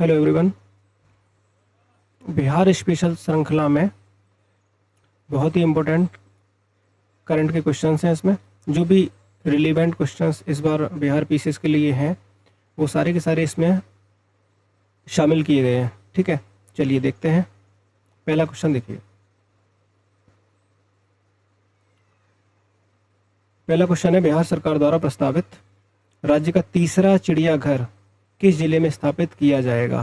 Hello everyone. Bihar special श्रृंखला में बहुत ही इम्पोर्टेंट करंट के क्वेश्चंस हैं। इसमें जो भी रिलेवेंट क्वेश्चंस इस बार बिहार पीसीएस के लिए हैं वो सारे के सारे इसमें शामिल किए गए हैं। ठीक है, चलिए देखते हैं। पहला क्वेश्चन देखिए। पहला क्वेश्चन है, बिहार सरकार द्वारा प्रस्तावित राज्य का तीसरा चिड़ियाघर किस जिले में स्थापित किया जाएगा?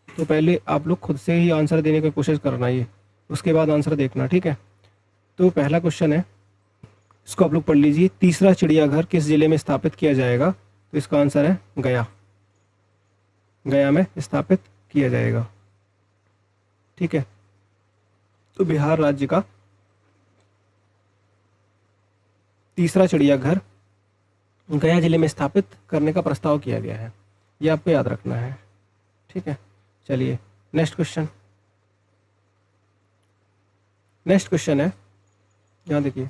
तो पहले आप लोग खुद से ही आंसर देने की कोशिश करना, ये उसके बाद आंसर देखना। ठीक है, तो पहला क्वेश्चन है, इसको आप लोग पढ़ लीजिए। तीसरा चिड़ियाघर किस जिले में स्थापित किया जाएगा? तो इसका आंसर है गया। गया में स्थापित किया जाएगा। ठीक है, तो बिहार राज्य का तीसरा चिड़ियाघर गया जिले में स्थापित करने का प्रस्ताव किया गया है, ये आपको याद रखना है। ठीक है, चलिए नेक्स्ट क्वेश्चन। नेक्स्ट क्वेश्चन है, यहाँ देखिए,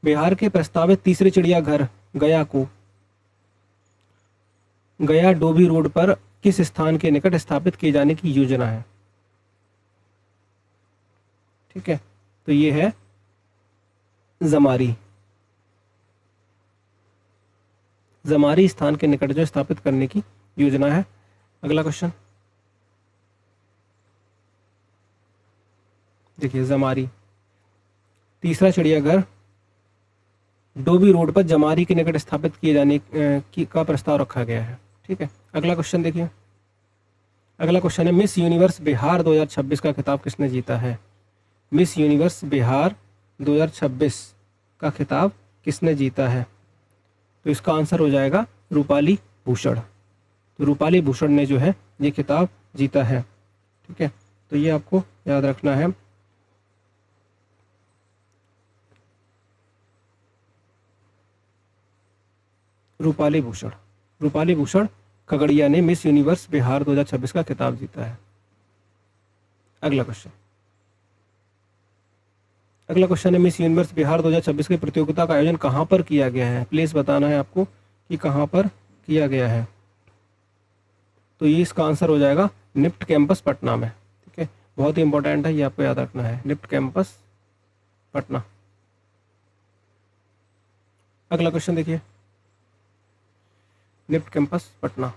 बिहार के प्रस्तावित तीसरे चिड़ियाघर गया को गया डोभी रोड पर किस स्थान के निकट स्थापित किए जाने की योजना है? ठीक है, तो ये है जमारी। जमारी स्थान के निकट जो स्थापित करने की योजना है। अगला क्वेश्चन देखिए, जमारी तीसरा चिड़ियाघर डोभी रोड पर जमारी के निकट स्थापित किए जाने की का प्रस्ताव रखा गया है। ठीक है, अगला क्वेश्चन देखिए। अगला क्वेश्चन है, मिस यूनिवर्स बिहार 2026 का खिताब किसने जीता है? मिस यूनिवर्स बिहार 2026 का खिताब किसने जीता है? तो इसका आंसर हो जाएगा रूपाली भूषण। तो रूपाली भूषण ने जो है ये खिताब जीता है। ठीक है, तो ये आपको याद रखना है। रूपाली भूषण, रूपाली भूषण खगड़िया ने मिस यूनिवर्स बिहार 2026 का खिताब जीता है। अगला क्वेश्चन। अगला क्वेश्चन है, मिस यूनिवर्स बिहार 2026 की प्रतियोगिता का आयोजन कहाँ पर किया गया है? प्लेस बताना है आपको कि कहाँ पर किया गया है। तो ये इसका आंसर हो जाएगा निफ्ट कैंपस पटना में। ठीक है, बहुत ही इंपॉर्टेंट है, ये आपको याद रखना है, निफ्ट कैंपस पटना। अगला क्वेश्चन देखिए, NIFT campus Patna.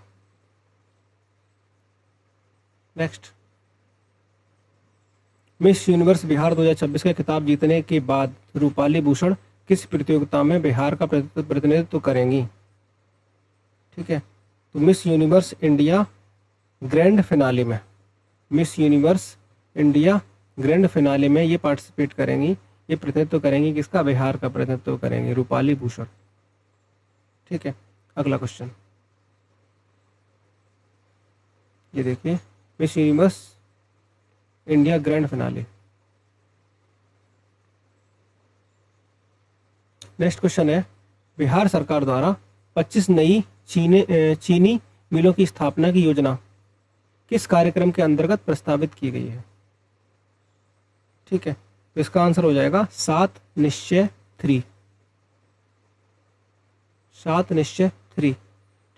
Next, miss universe Bihar 2026 का खिताब जीतने के बाद रूपाली भूषण किस प्रतियोगिता में बिहार का प्रतिनिधित्व करेंगी? ठीक है, तो Miss Universe India grand finale में, Miss Universe India grand finale में ये पार्टिसिपेट करेंगी, ये प्रतिनिधित्व करेंगी। किसका? बिहार का प्रतिनिधित्व करेंगी रूपाली भूषण। ठीक है, अगला क्वेश्चन ये देखिए, miss Universe India grand finale. Next question है, बिहार सरकार द्वारा 25 नई चीनी मिलों की स्थापना की योजना किस कार्यक्रम के अंतर्गत प्रस्तावित की गई है? ठीक है, तो इसका आंसर हो जाएगा 7 निश्चय 3। 7 निश्चय 3।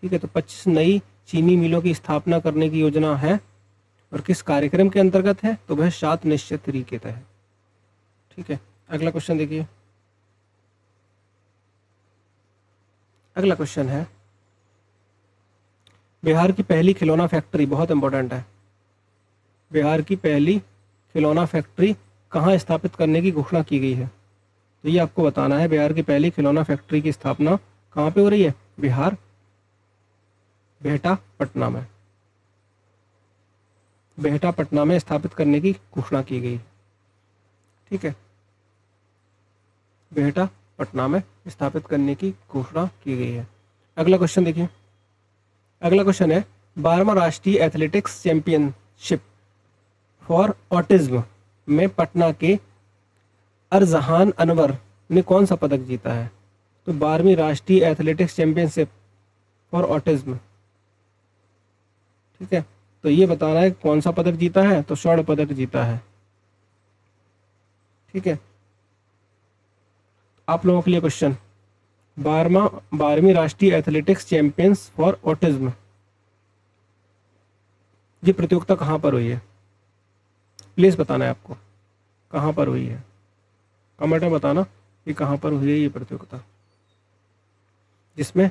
ठीक है, तो 25 नई चीनी मिलों की स्थापना करने की योजना है और किस कार्यक्रम के अंतर्गत है? तो वह 7 निश्चय 3 के तहत। ठीक है, अगला क्वेश्चन देखिए। अगला क्वेश्चन है, बिहार की पहली खिलौना फैक्ट्री, बहुत इंपॉर्टेंट है, बिहार की पहली खिलौना फैक्ट्री कहाँ स्थापित करने की घोषणा की गई है? तो ये आपको बताना है, बिहार की पहली खिलौना फैक्ट्री की स्थापना कहाँ पे हो रही है? बिहार बिहटा पटना में, बिहटा पटना में स्थापित करने की घोषणा की गई। ठीक है, बिहटा पटना में स्थापित करने की घोषणा की गई है। अगला क्वेश्चन देखिए। अगला क्वेश्चन है, 12वां राष्ट्रीय एथलेटिक्स चैंपियनशिप फॉर ऑटिज्म में पटना के अरजहान अनवर ने कौन सा पदक जीता है? तो 12वीं राष्ट्रीय एथलेटिक्स चैंपियनशिप फॉर ऑटिज्म। ठीक है, तो ये बताना है कौन सा पदक जीता है? तो स्वर्ण पदक जीता है। ठीक है, आप लोगों के लिए क्वेश्चन, 12वीं राष्ट्रीय एथलेटिक्स चैंपियंस फॉर ऑटिज्म ये प्रतियोगिता कहाँ पर हुई है, प्लीज़ बताना है आपको, कहाँ पर हुई है, कमेंट में बताना कि कहाँ पर हुई है ये प्रतियोगिता जिसमें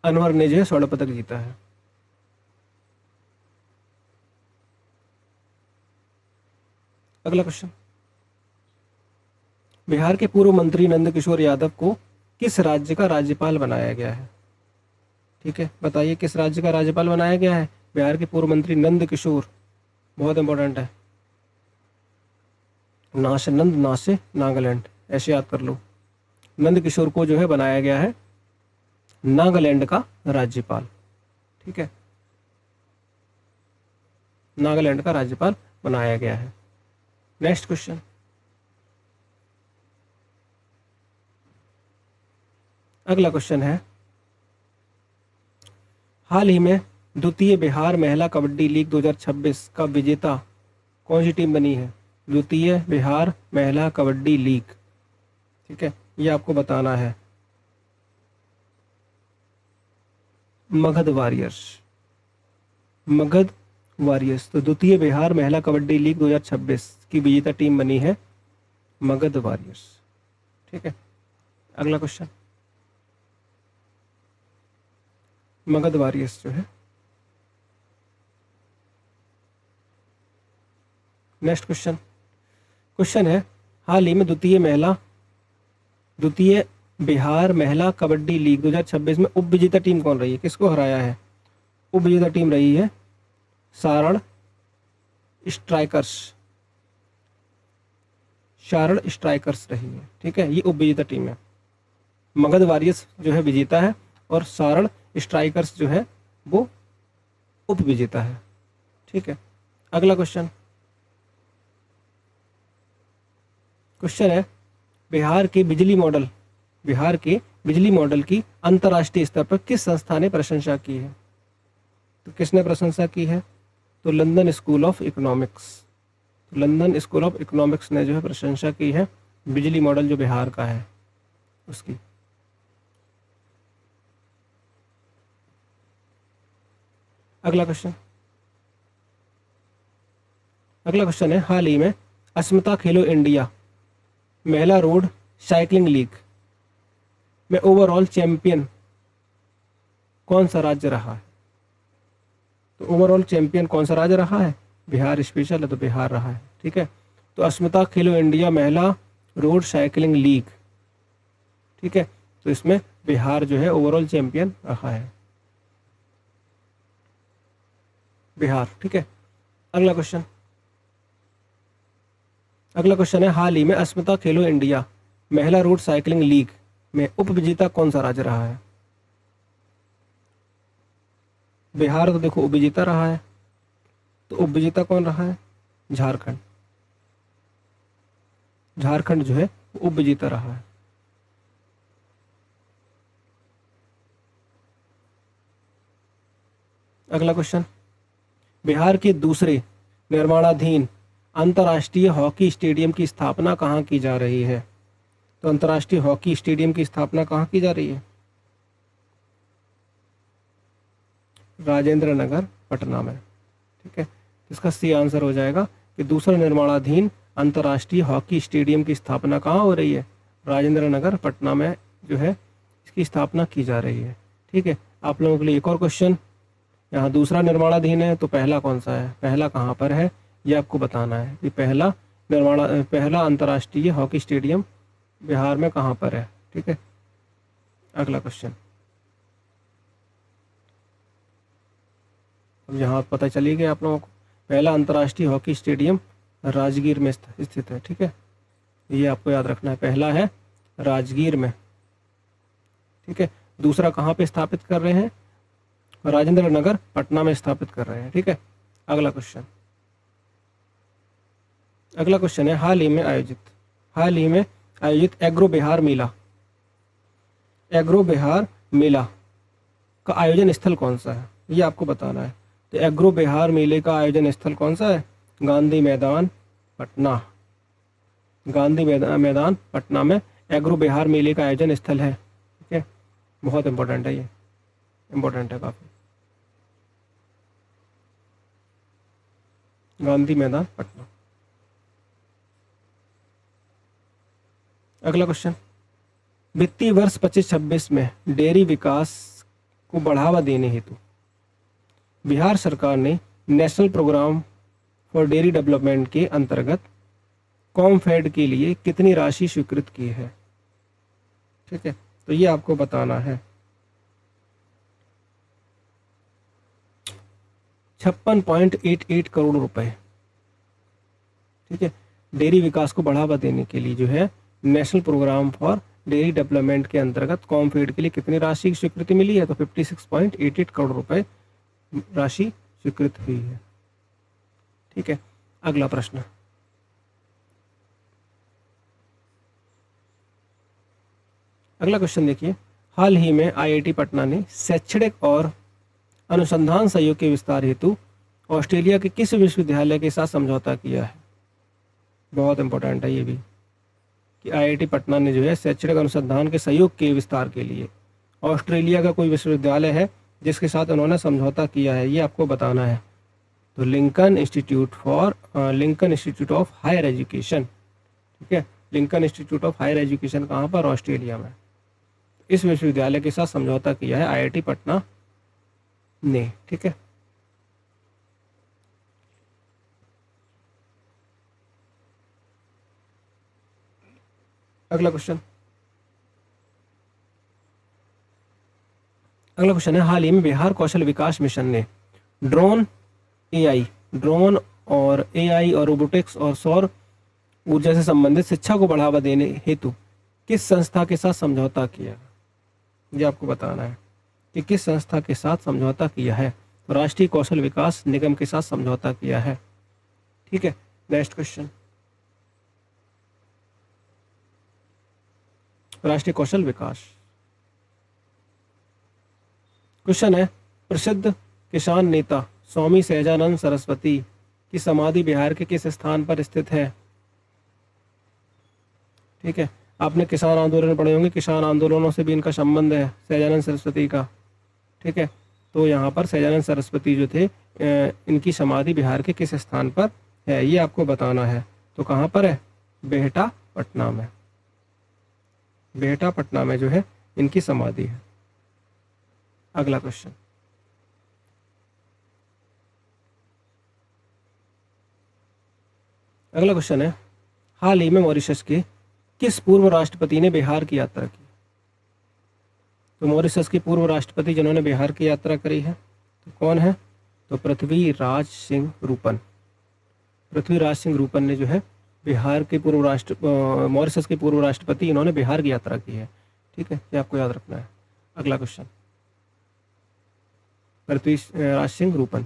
अनवर ने जो है स्वर्ण पदक जीता है। अगला क्वेश्चन, बिहार के पूर्व मंत्री नंदकिशोर यादव को किस राज्य का राज्यपाल बनाया गया है? ठीक है, बताइए किस राज्य का राज्यपाल बनाया गया है बिहार के पूर्व मंत्री नंदकिशोर, बहुत इंपॉर्टेंट है, ना से नंद ना से नागालैंड, ऐसे याद कर लो। नंदकिशोर को जो है बनाया गया है नागालैंड का राज्यपाल। ठीक है, नागालैंड का राज्यपाल बनाया गया है। नेक्स्ट क्वेश्चन, अगला क्वेश्चन है, हाल ही में द्वितीय बिहार महिला कबड्डी लीग 2026 का विजेता कौन सी टीम बनी है? द्वितीय बिहार महिला कबड्डी लीग, ठीक है, ये आपको बताना है। Magadh warriors, Magadh warriors. तो द्वितीय बिहार महिला कबड्डी लीग 2026 की विजेता टीम बनी है मगध वॉरियर्स। ठीक है, अगला क्वेश्चन, मगध वॉरियर्स जो है, नेक्स्ट क्वेश्चन, क्वेश्चन है, हाल ही में द्वितीय बिहार महिला कबड्डी लीग 2026 में उप विजेता टीम कौन रही है? किसको हराया है? उप विजेता टीम रही है सारण स्ट्राइकर्स, सारण स्ट्राइकर्स रही है। ठीक है, ये उप विजेता टीम है। मगध वॉरियर्स जो है विजेता है और सारण स्ट्राइकर्स जो है वो उप विजेता है। ठीक है, अगला क्वेश्चन, क्वेश्चन है, बिहार के बिजली मॉडल की अंतर्राष्ट्रीय स्तर पर किस संस्था ने प्रशंसा की है? तो किसने प्रशंसा की है? तो London school of economics, London school of economics ने जो है प्रशंसा की है बिजली मॉडल जो बिहार का है उसकी। अगला क्वेश्चन, है, हाल ही में अस्मिता खेलो इंडिया महिला रोड साइकिलिंग लीग में ओवरऑल चैंपियन कौन सा राज्य रहा है? तो ओवरऑल चैंपियन कौन सा राज्य रहा है? बिहार स्पेशल है तो बिहार रहा है। ठीक है, तो अस्मिता खेलो इंडिया महिला रोड साइकिलिंग लीग, ठीक है, तो इसमें बिहार जो है ओवरऑल चैंपियन रहा है, बिहार। ठीक है, अगला क्वेश्चन, है, हाल ही में अस्मिता खेलो इंडिया महिला रोड साइकिलिंग लीग में उप विजेता कौन सा राज्य रहा है? बिहार तो देखो उप विजेता रहा है, तो उप विजेता कौन रहा है? झारखंड, झारखंड जो है उप विजेता रहा है। अगला क्वेश्चन, बिहार के दूसरे निर्माणाधीन अंतर्राष्ट्रीय हॉकी स्टेडियम की स्थापना कहाँ की जा रही है? तो अंतर्राष्ट्रीय हॉकी स्टेडियम की स्थापना कहाँ की जा रही है? राजेंद्र नगर पटना में। ठीक है, इसका सी आंसर हो जाएगा कि दूसरा निर्माणाधीन अंतर्राष्ट्रीय हॉकी स्टेडियम की स्थापना कहाँ हो रही है? राजेंद्र नगर पटना में जो है इसकी स्थापना की जा रही है। ठीक है, आप लोगों के लिए एक और क्वेश्चन, यहाँ दूसरा निर्माणाधीन है तो पहला कौन सा है, पहला कहाँ पर है ये आपको बताना है कि पहला अंतर्राष्ट्रीय हॉकी स्टेडियम बिहार में कहाँ पर है। ठीक है, अगला क्वेश्चन, अब यहाँ पता चली गया आप लोगों को, पहला अंतर्राष्ट्रीय हॉकी स्टेडियम राजगीर में स्थित है। ठीक है, ये आपको याद रखना है, पहला है राजगीर में। ठीक है, दूसरा कहाँ पे स्थापित कर रहे हैं? राजेंद्र नगर पटना में स्थापित कर रहे हैं। ठीक है, अगला क्वेश्चन, है, हाल ही में आयोजित एग्रो बिहार मेला का आयोजन स्थल कौन सा है? ये आपको बताना है। तो एग्रो बिहार मेले का आयोजन स्थल कौन सा है? गांधी मैदान पटना, मैदान पटना में एग्रो बिहार मेले का आयोजन स्थल है। ठीक है, बहुत इंपॉर्टेंट है, ये इंपॉर्टेंट है काफ़ी। गांधी मैदान पटना। अगला क्वेश्चन, वित्तीय वर्ष 25-26 में डेयरी विकास को बढ़ावा देने हेतु बिहार सरकार ने national programme for dairy development के अंतर्गत कॉमफेड के लिए कितनी राशि स्वीकृत की है? ठीक है, तो ये आपको बताना है। 56.88 करोड़ रुपए। ठीक है, डेयरी विकास को बढ़ावा देने के लिए जो है national programme for dairy development के अंतर्गत कॉमफेड के लिए कितनी राशि की स्वीकृति मिली है? तो 56.88 करोड़ रुपए राशि स्वीकृत हुई है। ठीक है, अगला प्रश्न, अगला क्वेश्चन देखिए, हाल ही में आईआईटी पटना ने शैक्षणिक और अनुसंधान सहयोग के विस्तार हेतु ऑस्ट्रेलिया के किस विश्वविद्यालय के साथ समझौता किया है? बहुत इंपॉर्टेंट है ये भी, कि आईआईटी पटना ने जो है शैक्षणिक अनुसंधान के सहयोग के विस्तार के लिए ऑस्ट्रेलिया का कोई विश्वविद्यालय है जिसके साथ उन्होंने समझौता किया है, ये आपको बताना है। तो Lincoln Institute of Higher Education. ठीक है, Lincoln Institute of Higher Education कहाँ पर? ऑस्ट्रेलिया में। इस विश्वविद्यालय के साथ समझौता किया है आईआईटी पटना ने। ठीक है, अगला क्वेश्चन, है हाल ही में बिहार कौशल विकास मिशन ने ड्रोन और एआई और रोबोटिक्स और सौर ऊर्जा से संबंधित शिक्षा को बढ़ावा देने हेतु किस संस्था के साथ समझौता किया? ये आपको बताना है कि किस संस्था के साथ समझौता किया है। तो राष्ट्रीय कौशल विकास निगम के साथ समझौता किया है। ठीक है, नेक्स्ट क्वेश्चन, राष्ट्रीय कौशल विकास। क्वेश्चन है, प्रसिद्ध किसान नेता स्वामी सहजानंद सरस्वती की समाधि बिहार के किस स्थान पर स्थित है? ठीक है, आपने किसान आंदोलन पढ़े होंगे, किसान आंदोलनों से भी इनका संबंध है सहजानंद सरस्वती का। ठीक है, तो यहाँ पर सहजानंद सरस्वती जो थे इनकी समाधि बिहार के किस स्थान पर है, ये आपको बताना है। तो कहाँ पर है? बेहटा पटना में। बेहटा पटना में जो है इनकी समाधि है। अगला क्वेश्चन, है हाल ही में मॉरिशस के किस पूर्व राष्ट्रपति ने बिहार की यात्रा की? तो मॉरिशस के पूर्व राष्ट्रपति जिन्होंने बिहार की यात्रा करी है तो कौन है? तो पृथ्वीराज सिंह रूपन ने जो है बिहार के मॉरिशस के पूर्व राष्ट्रपति इन्होंने बिहार की यात्रा की है। ठीक है, ये आपको याद रखना है। अगला क्वेश्चन, पृथ्वीराज सिंह रूपन।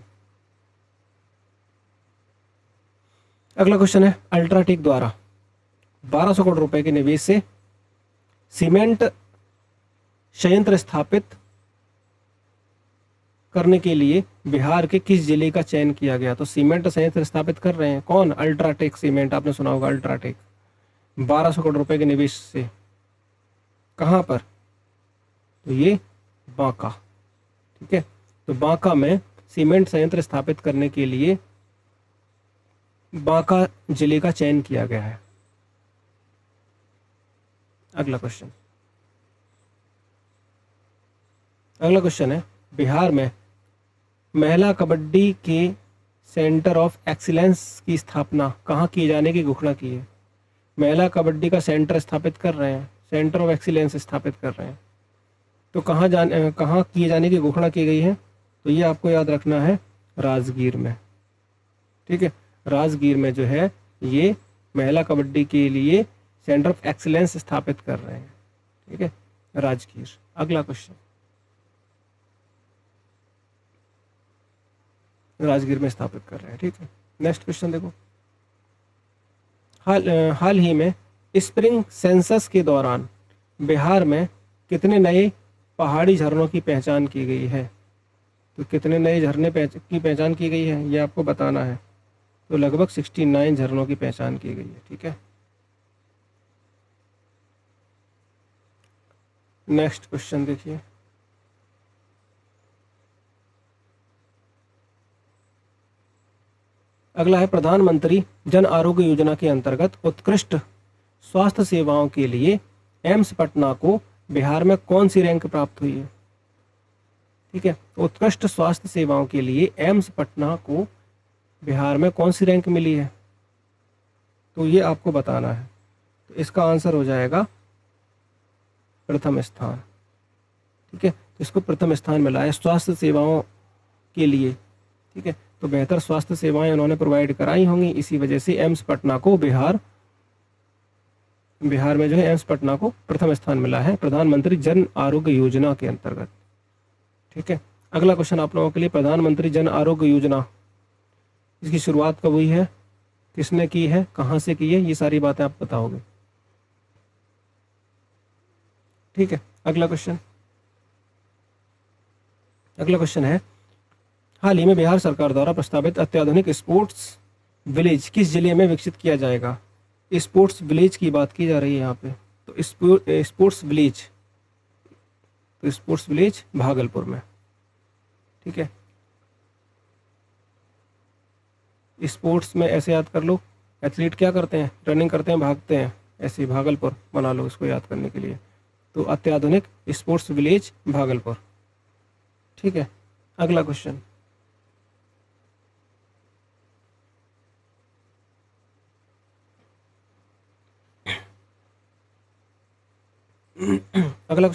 अगला क्वेश्चन है, अल्ट्राटेक द्वारा 1200 करोड़ रुपए के निवेश से सीमेंट संयंत्र स्थापित करने के लिए बिहार के किस जिले का चयन किया गया? तो सीमेंट संयंत्र स्थापित कर रहे हैं कौन? अल्ट्राटेक सीमेंट, आपने सुना होगा अल्ट्राटेक। 1200 करोड़ रुपए के निवेश से कहां पर? तो ये बांका। ठीक है, तो बांका में सीमेंट संयंत्र स्थापित करने के लिए बांका जिले का चयन किया गया है। अगला क्वेश्चन है, बिहार में महिला कबड्डी के सेंटर ऑफ एक्सीलेंस की स्थापना कहाँ किए जाने की घोषणा की है? महिला कबड्डी का सेंटर स्थापित कर रहे हैं, सेंटर ऑफ एक्सीलेंस स्थापित कर रहे हैं, तो कहाँ किए जाने की घोषणा की गई है? तो ये आपको याद रखना है, राजगीर में। ठीक है, राजगीर में जो है ये महिला कबड्डी के लिए सेंटर ऑफ एक्सीलेंस स्थापित कर रहे हैं। ठीक है, राजगीर। अगला क्वेश्चन, राजगीर में स्थापित कर रहे हैं। ठीक है, नेक्स्ट क्वेश्चन देखो, हाल ही में स्प्रिंग सेंसस के दौरान बिहार में कितने नए पहाड़ी झरनों की पहचान की गई है? तो कितने नए झरने की पहचान की गई है ये आपको बताना है। तो लगभग 69 झरनों की पहचान की गई है। ठीक है, नेक्स्ट क्वेश्चन देखिए, अगला है प्रधानमंत्री जन आरोग्य योजना के अंतर्गत उत्कृष्ट स्वास्थ्य सेवाओं के लिए एम्स पटना को बिहार में कौन सी रैंक प्राप्त हुई है? ठीक है, उत्कृष्ट स्वास्थ्य सेवाओं के लिए एम्स पटना को बिहार में कौन सी रैंक मिली है? तो ये आपको बताना है। तो इसका आंसर हो जाएगा प्रथम स्थान। ठीक है, तो इसको प्रथम स्थान मिला है स्वास्थ्य सेवाओं के लिए। ठीक है, तो बेहतर स्वास्थ्य सेवाएं उन्होंने प्रोवाइड कराई होंगी, इसी वजह से एम्स पटना को बिहार में जो है एम्स पटना को प्रथम स्थान मिला है प्रधानमंत्री जन आरोग्य योजना के अंतर्गत। ठीक है, अगला क्वेश्चन आप लोगों के लिए, प्रधानमंत्री जन आरोग्य योजना, इसकी शुरुआत कब हुई है, किसने की है, कहाँ से की है, ये सारी बातें आप बताओगे। ठीक है, अगला क्वेश्चन है, हाल ही में बिहार सरकार द्वारा प्रस्तावित अत्याधुनिक स्पोर्ट्स विलेज किस जिले में विकसित किया जाएगा? स्पोर्ट्स विलेज की बात की जा रही है यहाँ पे। तो स्पोर्ट्स विलेज भागलपुर में। ठीक है, स्पोर्ट्स में ऐसे याद कर लो, एथलीट क्या करते हैं, रनिंग करते हैं, भागते हैं, ऐसे भागलपुर बना लो इसको याद करने के लिए। तो अत्याधुनिक स्पोर्ट्स विलेज भागलपुर। ठीक है, अगला क्वेश्चन,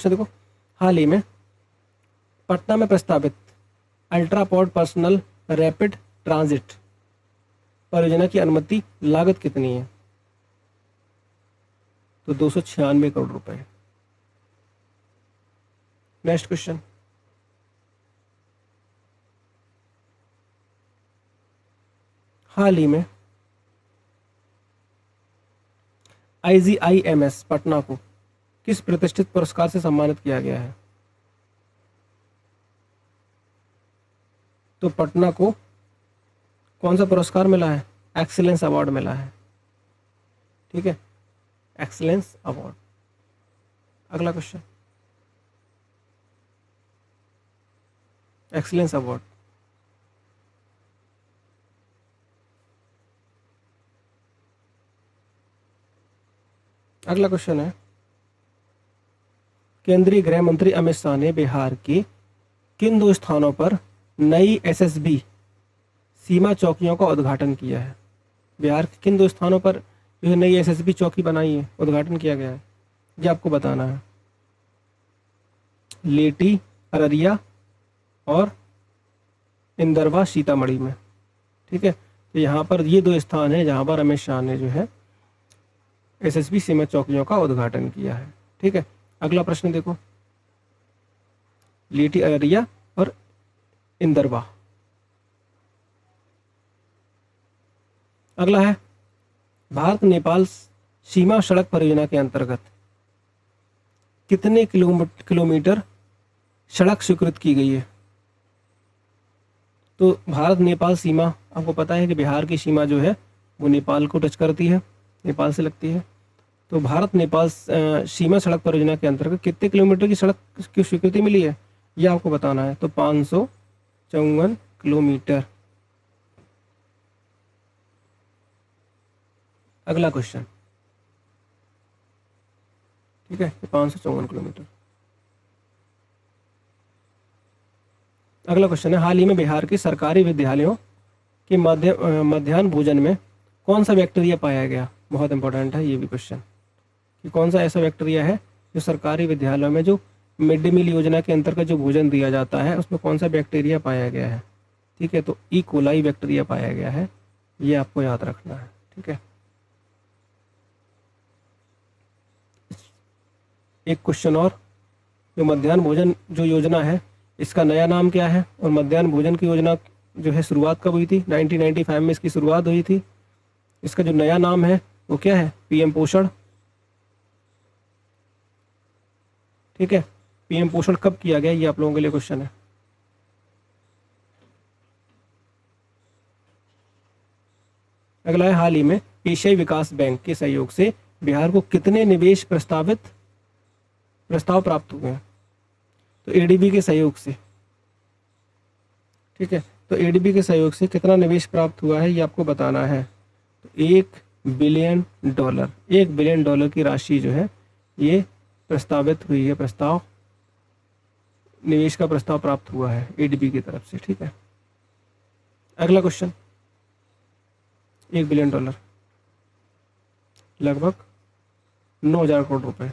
देखो, हाल ही में पटना में प्रस्तावित ultra pod personal rapid transit परियोजना की अनुमति लागत कितनी है? तो 296 करोड़ रुपए। नेक्स्ट क्वेश्चन, हाल ही में IGIMS पटना को किस प्रतिष्ठित पुरस्कार से सम्मानित किया गया है? तो पटना को कौन सा पुरस्कार मिला है? एक्सीलेंस अवार्ड मिला है। ठीक है, एक्सीलेंस अवार्ड। अगला क्वेश्चन, एक्सीलेंस अवार्ड। अगला क्वेश्चन है, केंद्रीय गृह मंत्री अमित शाह ने बिहार के किन 2 स्थानों पर नई SSB सीमा चौकियों का उद्घाटन किया है? बिहार के किन 2 स्थानों पर जो है नई SSB चौकी बनाई है, उद्घाटन किया गया है, ये आपको बताना है। लेटी अररिया और इंदरवा सीतामढ़ी में। ठीक है, तो यहाँ पर ये 2 स्थान हैं जहाँ पर अमित शाह ने जो है SSB सीमा चौकियों का उद्घाटन किया है। ठीक है, अगला प्रश्न देखो, लेटी अररिया और इंदरवा। अगला है, भारत नेपाल सीमा सड़क परियोजना के अंतर्गत कितने किलोमीटर सड़क स्वीकृत की गई है? तो भारत नेपाल सीमा, आपको पता है कि बिहार की सीमा जो है वो नेपाल को टच करती है, नेपाल से लगती है। तो भारत नेपाल सीमा सड़क परियोजना के अंतर्गत कितने किलोमीटर की सड़क की स्वीकृति मिली है, यह आपको बताना है। तो 554 किलोमीटर। अगला क्वेश्चन, ठीक है, 554 किलोमीटर। अगला क्वेश्चन है, हाल ही में बिहार के सरकारी विद्यालयों के मध्याह्न भोजन में कौन सा बैक्टीरिया पाया गया? बहुत इंपॉर्टेंट है ये भी क्वेश्चन, कि कौन सा ऐसा बैक्टीरिया है जो सरकारी विद्यालयों में जो मिड डे मील योजना के अंतर्गत जो भोजन दिया जाता है उसमें कौन सा बैक्टीरिया पाया गया है? ठीक है, तो ई कोलाई बैक्टीरिया पाया गया है, ये आपको याद रखना है। ठीक है, एक क्वेश्चन और, जो मध्याह्न भोजन जो योजना है इसका नया नाम क्या है? और मध्याह्न भोजन की योजना जो है शुरुआत कब हुई थी? 1995 में इसकी शुरुआत हुई थी। इसका जो नया नाम है वो क्या है? PM पोषण। ठीक है, PM पोषण कब किया गया, ये आप लोगों के लिए क्वेश्चन है। अगला है, हाल ही में एशियाई विकास बैंक के सहयोग से बिहार को कितने निवेश प्रस्ताव प्राप्त हुए हैं? तो ADB के सहयोग से। ठीक है, तो एडीबी के सहयोग से कितना निवेश प्राप्त हुआ है ये आपको बताना है। तो $1 बिलियन, $1 बिलियन की राशि जो है ये प्रस्तावित हुई है, प्रस्ताव, निवेश का प्रस्ताव प्राप्त हुआ है एडीबी की तरफ से। ठीक है, अगला क्वेश्चन, $1 बिलियन लगभग 9,000 करोड़ रुपए।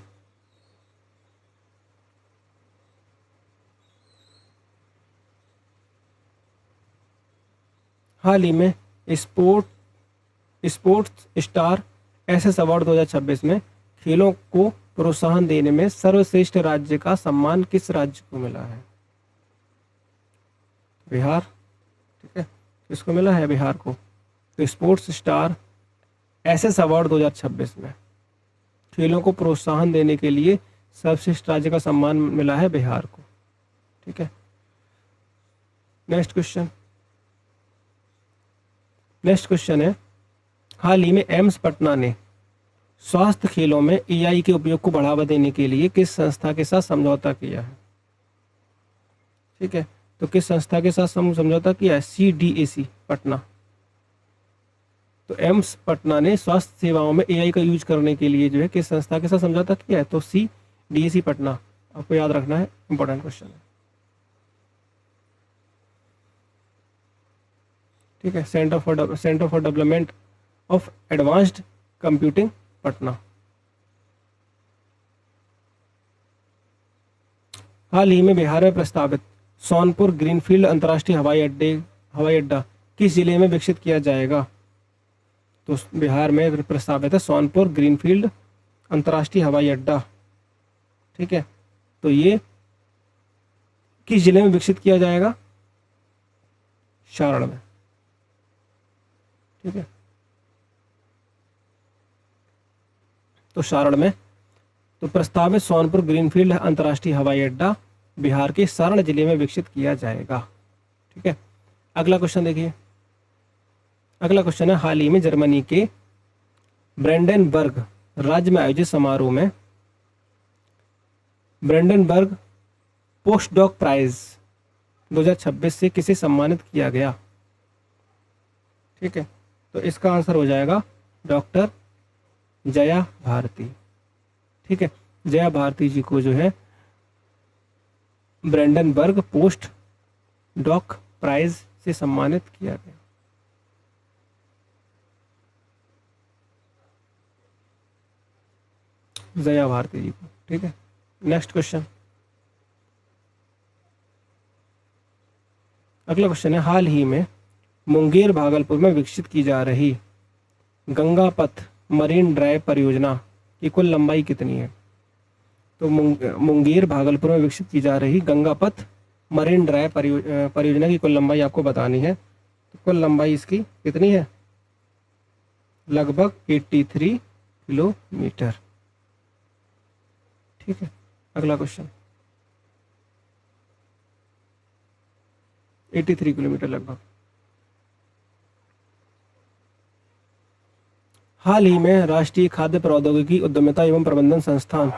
हाल ही में स्पोर्ट्स स्टार एसएस अवार्ड 2026 में खेलों को प्रोत्साहन देने में सर्वश्रेष्ठ राज्य का सम्मान किस राज्य को मिला है? बिहार। ठीक है, किसको मिला है? बिहार को। तो स्पोर्ट्स स्टार एसएस अवार्ड 2026 में खेलों को प्रोत्साहन देने के लिए सर्वश्रेष्ठ राज्य का सम्मान मिला है बिहार को। ठीक है, नेक्स्ट क्वेश्चन है, हाल ही में एम्स पटना ने स्वास्थ्य खेलों में एआई के उपयोग को बढ़ावा देने के लिए किस संस्था के साथ समझौता किया है? ठीक है, तो किस संस्था के साथ समझौता किया है? CDAC पटना। तो एम्स पटना ने स्वास्थ्य सेवाओं में एआई का यूज करने के लिए जो है किस संस्था के साथ समझौता किया है? तो CDAC पटना। आपको याद रखना है, इंपॉर्टेंट क्वेश्चन है। ठीक है, Centre for Development of Advanced Computing Patna. हाल ही में बिहार में प्रस्तावित सोनपुर ग्रीनफील्ड अंतर्राष्ट्रीय हवाई अड्डा किस जिले में विकसित किया जाएगा? तो बिहार में प्रस्तावित है सोनपुर ग्रीनफील्ड अंतर्राष्ट्रीय हवाई अड्डा। ठीक है, तो ये किस जिले में विकसित किया जाएगा? सारण में। ठीक है, तो सारण में। तो प्रस्तावित सोनपुर ग्रीनफील्ड अंतर्राष्ट्रीय हवाई अड्डा बिहार के सारण जिले में विकसित किया जाएगा। ठीक है, अगला क्वेश्चन देखिए। अगला क्वेश्चन है, हाल ही में जर्मनी के ब्रेंडेनबर्ग राज्य में आयोजित समारोह में ब्रेंडेनबर्ग पोस्टडॉक प्राइज 2026 से किसे सम्मानित किया गया? ठीक है, तो इसका आंसर हो जाएगा डॉक्टर जया भारती। ठीक है, जया भारती जी को जो है ब्रेंडेनबर्ग पोस्ट डॉक प्राइज से सम्मानित किया गया। जया भारती जी को। ठीक है, नेक्स्ट क्वेश्चन। अगला क्वेश्चन है, हाल ही में मुंगेर भागलपुर में विकसित की जा रही गंगा पथ मरीन ड्राइव परियोजना की कुल लंबाई कितनी है? तो मुंगेर भागलपुर में विकसित की जा रही गंगा पथ मरीन ड्राइव परियोजना की कुल लंबाई आपको बतानी है। तो कुल लंबाई इसकी कितनी है? लगभग 83 किलोमीटर। ठीक है, अगला क्वेश्चन, 83 किलोमीटर लगभग। हाल ही में राष्ट्रीय खाद्य प्रौद्योगिकी उद्यमिता एवं प्रबंधन संस्थान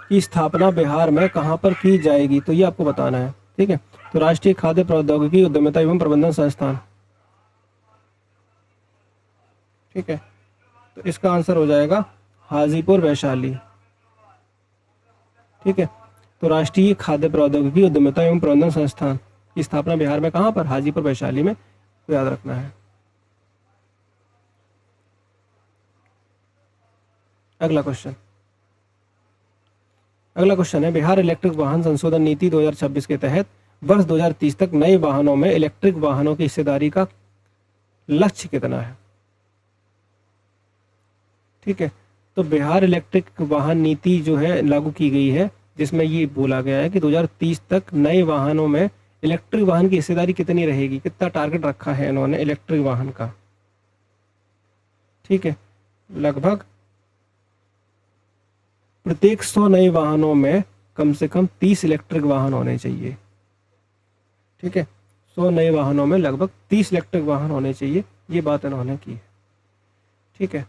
की स्थापना बिहार में कहाँ पर की जाएगी? तो ये आपको बताना है। ठीक है, तो राष्ट्रीय खाद्य प्रौद्योगिकी उद्यमिता एवं प्रबंधन संस्थान। ठीक है, तो इसका आंसर हो जाएगा हाजीपुर वैशाली। ठीक है, तो राष्ट्रीय खाद्य प्रौद्योगिकी उद्यमिता एवं प्रबंधन संस्थान की स्थापना बिहार में कहाँ पर? हाजीपुर वैशाली में। तो याद रखना है। अगला क्वेश्चन है, बिहार इलेक्ट्रिक वाहन संशोधन नीति 2026 के तहत वर्ष 2030 तक नए वाहनों में इलेक्ट्रिक वाहनों की हिस्सेदारी का लक्ष्य कितना है? ठीक है, तो बिहार इलेक्ट्रिक वाहन नीति जो है लागू की गई है, जिसमें ये बोला गया है कि 2030 तक नए वाहनों में इलेक्ट्रिक वाहन की हिस्सेदारी कितनी रहेगी, कितना टारगेट रखा है इन्होंने इलेक्ट्रिक वाहन का। ठीक है, लगभग प्रत्येक 100 नए वाहनों में कम से कम 30 इलेक्ट्रिक वाहन होने चाहिए। ठीक है, 100 नए वाहनों में लगभग 30 इलेक्ट्रिक वाहन होने चाहिए, ये बात इन्होंने की है। ठीक है,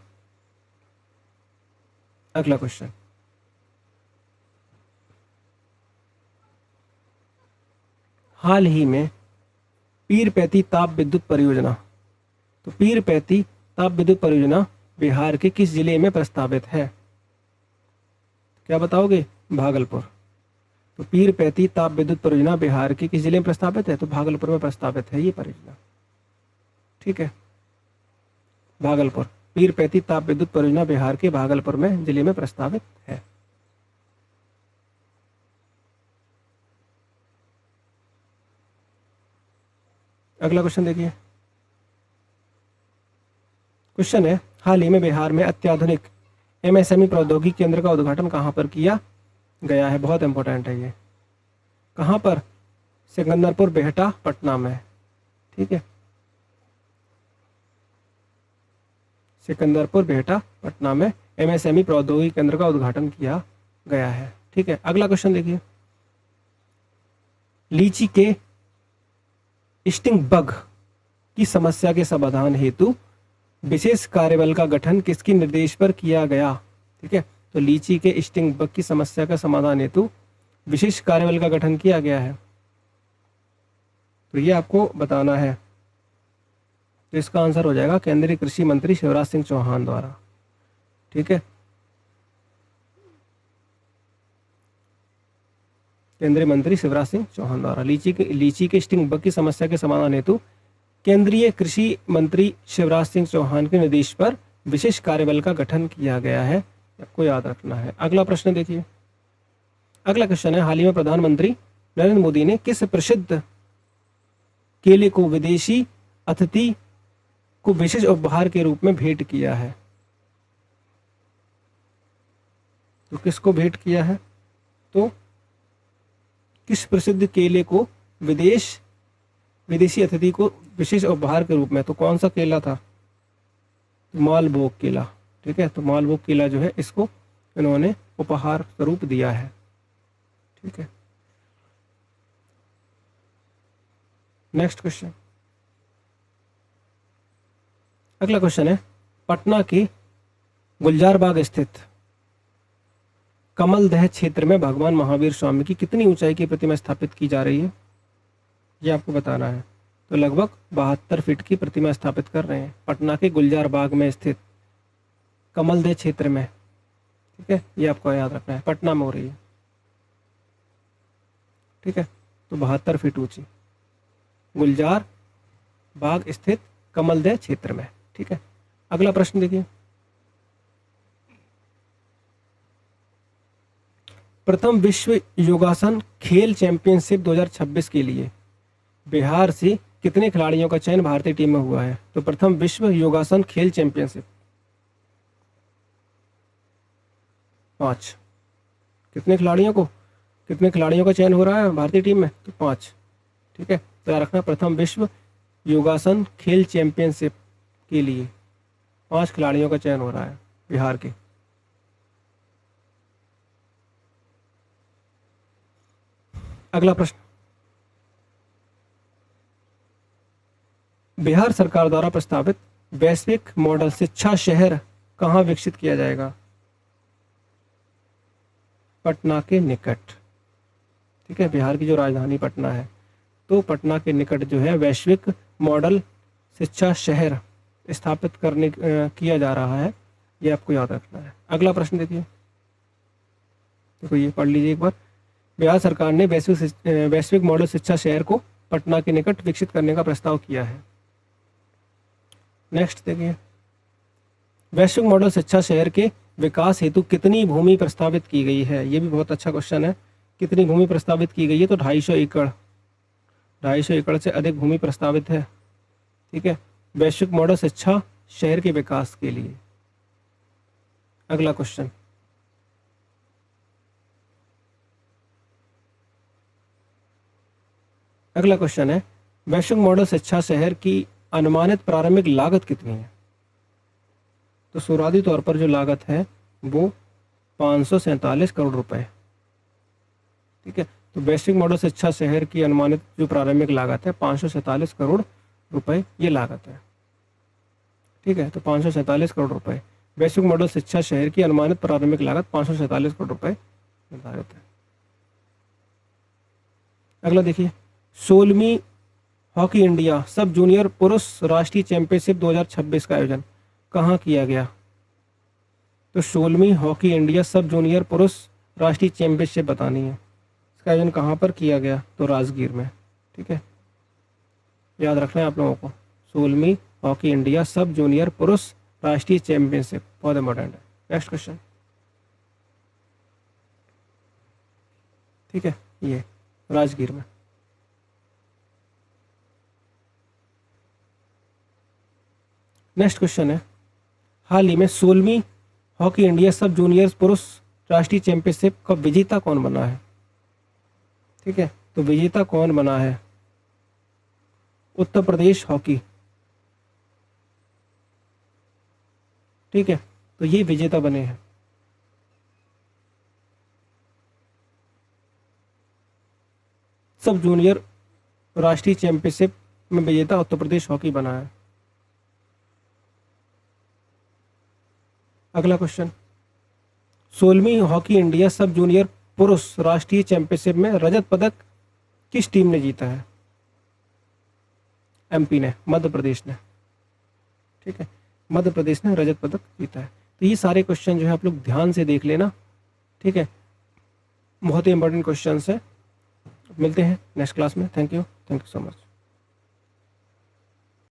अगला क्वेश्चन, हाल ही में पीरपैती ताप विद्युत परियोजना। तो पीरपैती ताप विद्युत परियोजना बिहार के किस जिले में प्रस्तावित है? क्या बताओगे? भागलपुर। तो पीरपैती ताप विद्युत परियोजना बिहार के किस जिले में प्रस्तावित है? तो भागलपुर में प्रस्तावित है ये परियोजना। ठीक है, भागलपुर। पीरपैती ताप विद्युत परियोजना बिहार के भागलपुर में जिले में प्रस्तावित है। अगला क्वेश्चन देखिए। क्वेश्चन है, हाल ही में बिहार में अत्याधुनिक एमएसएमई प्रौद्योगिकी केंद्र का उद्घाटन कहाँ पर किया गया है? बहुत इंपॉर्टेंट है ये। कहाँ पर? सिकंदरपुर बेहटा पटना में। ठीक है, सिकंदरपुर बेहटा पटना में एमएसएमई प्रौद्योगिकी केंद्र का उद्घाटन किया गया है। ठीक है, अगला क्वेश्चन देखिए। लीची के स्टिंग बग की समस्या के समाधान हेतु विशेष कार्यबल का गठन किसके निर्देश पर किया गया? ठीक है, तो लीची के स्टिंग बग की समस्या का समाधान हेतु विशेष कार्यबल का गठन किया गया है। तो ये आपको बताना है। तो इसका आंसर हो जाएगा केंद्रीय कृषि मंत्री शिवराज सिंह चौहान द्वारा। ठीक है, केंद्रीय मंत्री शिवराज सिंह चौहान द्वारा लीची के स्टिंग बग की समस्या के समाधान हेतु केंद्रीय कृषि मंत्री शिवराज सिंह चौहान के निर्देश पर विशेष कार्यबल का गठन किया गया है। आपको याद रखना है। अगला प्रश्न देखिए। अगला क्वेश्चन है, हाल ही में प्रधानमंत्री नरेंद्र मोदी ने किस प्रसिद्ध केले को विदेशी अतिथि को विशेष उपहार के रूप में भेंट किया है? तो किसको भेंट किया है? तो किस प्रसिद्ध केले को विदेशी अतिथि को विशेष उपहार के रूप में, तो कौन सा केला था? मालभोग केला। ठीक है, तो मालभोग केला जो है इसको इन्होंने उपहार स्वरूप दिया है। ठीक है, नेक्स्ट क्वेश्चन। अगला क्वेश्चन है, पटना के गुलजार बाग स्थित कमलदह क्षेत्र में भगवान महावीर स्वामी की कितनी ऊंचाई की प्रतिमा स्थापित की जा रही है? ये आपको बताना है। तो लगभग 72 फीट की प्रतिमा स्थापित कर रहे हैं पटना के गुलजार बाग में स्थित कमलदह क्षेत्र में। ठीक है, ये आपको याद रखना है, पटना में हो रही है। ठीक है, तो 72 फीट ऊंची गुलजार बाग स्थित कमलदह क्षेत्र में। ठीक है, अगला प्रश्न देखिए। प्रथम विश्व योगासन खेल चैंपियनशिप 2026 के लिए बिहार से कितने खिलाड़ियों का चयन भारतीय टीम में हुआ है? तो प्रथम विश्व योगासन खेल चैंपियनशिप 5। कितने खिलाड़ियों का चयन हो रहा है भारतीय टीम में? तो 5। ठीक है, तो याद रखना, प्रथम विश्व योगासन खेल चैंपियनशिप के लिए 5 खिलाड़ियों का चयन हो रहा है बिहार के। अगला प्रश्न, बिहार सरकार द्वारा प्रस्तावित वैश्विक मॉडल शिक्षा शहर कहाँ विकसित किया जाएगा? पटना के निकट। ठीक है, बिहार की जो राजधानी पटना है, तो पटना के निकट जो है वैश्विक मॉडल शिक्षा शहर स्थापित किया जा रहा है। ये आपको याद रखना है। अगला प्रश्न देखिए, देखो ये पढ़ लीजिए एक बार। बिहार सरकार ने वैश्विक मॉडल शिक्षा शहर को पटना के निकट विकसित करने का प्रस्ताव किया है। नेक्स्ट देखिए, वैश्विक मॉडल शिक्षा शहर के विकास हेतु कितनी भूमि प्रस्तावित की गई है? ये भी बहुत अच्छा क्वेश्चन है। कितनी भूमि प्रस्तावित की गई है? तो 250 एकड़। 250 एकड़ से अधिक भूमि प्रस्तावित है। ठीक है, वैश्विक मॉडल शिक्षा शहर के विकास के लिए। अगला क्वेश्चन, अगला क्वेश्चन है, वैश्विक मॉडल शिक्षा शहर की अनुमानित प्रारंभिक लागत कितनी है? तो शुरुआती तौर पर जो लागत है वो 547 करोड़ रुपए। ठीक है, तो वैश्विक मॉडल शिक्षा शहर की अनुमानित जो प्रारंभिक लागत है 547 करोड़ रुपए ये लागत है। ठीक है, तो 547 करोड़ रुपए वैश्विक मॉडल शिक्षा शहर की अनुमानित प्रारंभिक लागत 547 करोड़ रुपए निर्धारित है। अगला देखिए, 16वीं हॉकी इंडिया सब जूनियर पुरुष राष्ट्रीय चैंपियनशिप 2026 का आयोजन कहाँ किया गया? तो 16वीं हॉकी इंडिया सब जूनियर पुरुष राष्ट्रीय चैंपियनशिप बतानी है। इसका आयोजन कहाँ पर किया गया? तो राजगीर में। ठीक है, याद रखना है आप लोगों को। 16वीं हॉकी इंडिया सब जूनियर पुरुष राष्ट्रीय चैंपियनशिप बहुत इंपॉर्टेंट है। Next question. ठीक है, ये राजगीर में। नेक्स्ट क्वेश्चन है, हाल ही में 16वीं हॉकी इंडिया सब जूनियर पुरुष राष्ट्रीय चैंपियनशिप का विजेता कौन बना है? ठीक है, तो विजेता कौन बना है? उत्तर प्रदेश हॉकी। ठीक है, तो ये विजेता बने हैं। सब जूनियर राष्ट्रीय चैंपियनशिप में विजेता उत्तर प्रदेश हॉकी बना है। अगला क्वेश्चन, 16वीं हॉकी इंडिया सब जूनियर पुरुष राष्ट्रीय चैंपियनशिप में रजत पदक किस टीम ने जीता है? एमपी ने, मध्य प्रदेश ने। ठीक है, मध्य प्रदेश ने रजत पदक जीता है। तो ये सारे क्वेश्चन जो है आप लोग ध्यान से देख लेना। ठीक है, बहुत ही इंपॉर्टेंट क्वेश्चन है। मिलते हैं नेक्स्ट क्लास में। Thank you so much.